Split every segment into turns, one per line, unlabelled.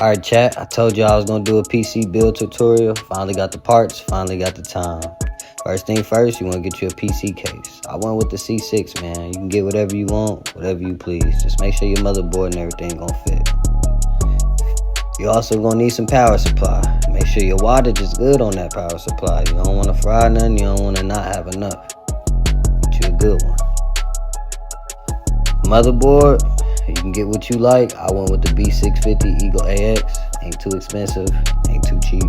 Alright chat, I told you I was gonna do a PC build tutorial. Finally got the parts, finally got the time. First thing first, you wanna get you a PC case. I went with the C6, man. You can get whatever you want, whatever you please. Just make sure your motherboard and everything gonna fit. You also gonna need some power supply. Make sure your wattage is good on that power supply. You don't wanna fry nothing, you don't wanna not have enough. Get you a good one. Motherboard, you can get what you like. I went with the B650 Eagle AX. Ain't too expensive, ain't too cheap.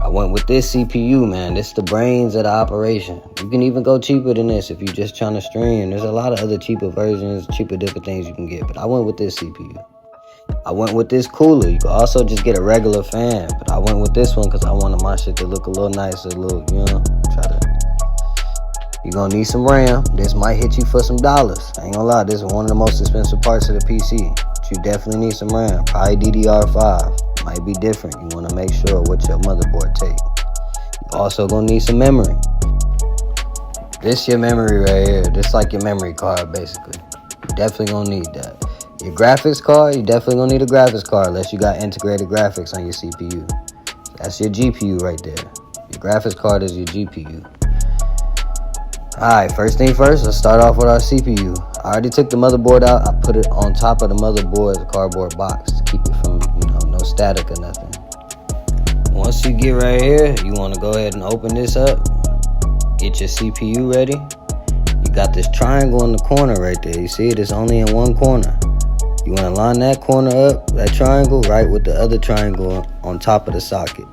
I went with this CPU, man. This is the brains of the operation. You can even go cheaper than this if you're just trying to stream. There's a lot of other cheaper versions, cheaper different things you can get, but I went with this CPU. I went with this cooler. You can also just get a regular fan, but I went with this one because I wanted my shit to look a little nicer, a little, You're gonna need some RAM. This might hit you for some dollars. I ain't gonna lie, this is one of the most expensive parts of the PC. But you definitely need some RAM. Probably DDR5. Might be different. You wanna make sure what your motherboard take. You also gonna need some memory. This your memory right here. This like your memory card basically. You definitely gonna need that. Your graphics card, you definitely gonna need a graphics card unless you got integrated graphics on your CPU. That's your GPU right there. Your graphics card is your GPU. Alright, first thing first, let's start off with our CPU. I already took the motherboard out. I put it on top of the motherboard, the cardboard box, to keep it from, no static or nothing. Once you get right here, you want to go ahead and open this up. Get your CPU ready. You got this triangle in the corner right there. You see it? It's only in one corner. You want to line that corner up, that triangle, right with the other triangle on top of the socket.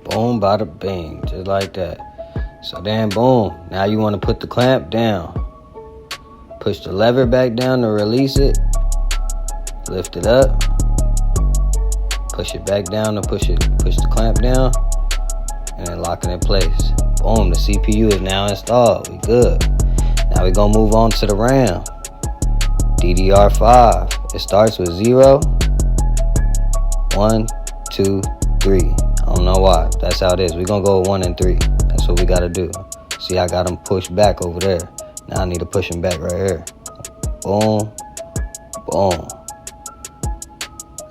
Boom, bada bing, just like that. So then boom, now you want to put the clamp down. Push the lever back down to release it. Lift it up. Push it back down to push the clamp down. And then lock it in place. Boom, the CPU is now installed. We good. Now we're gonna move on to the RAM. DDR5. It starts with 0, 1, 2, 3. I don't know why. That's how it is. We're gonna go with 1 and 3. That's what we gotta do. See, I got them pushed back over there. Now I need to push them back right here. Boom, boom.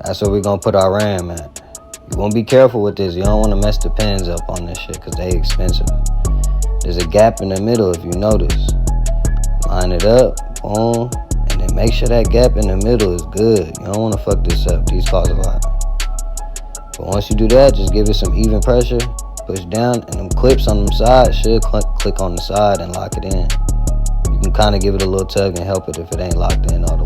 That's where we're gonna put our RAM at. You wanna be careful with this. You don't wanna mess the pins up on this shit because they expensive. There's a gap in the middle if you notice. Line it up, boom. And then make sure that gap in the middle is good. You don't wanna fuck this up. These cost a lot. But once you do that, just give it some even pressure. Push down, and them clips on them sides should click on the side and lock it in. You can kind of give it a little tug and help it if it ain't locked in all the way.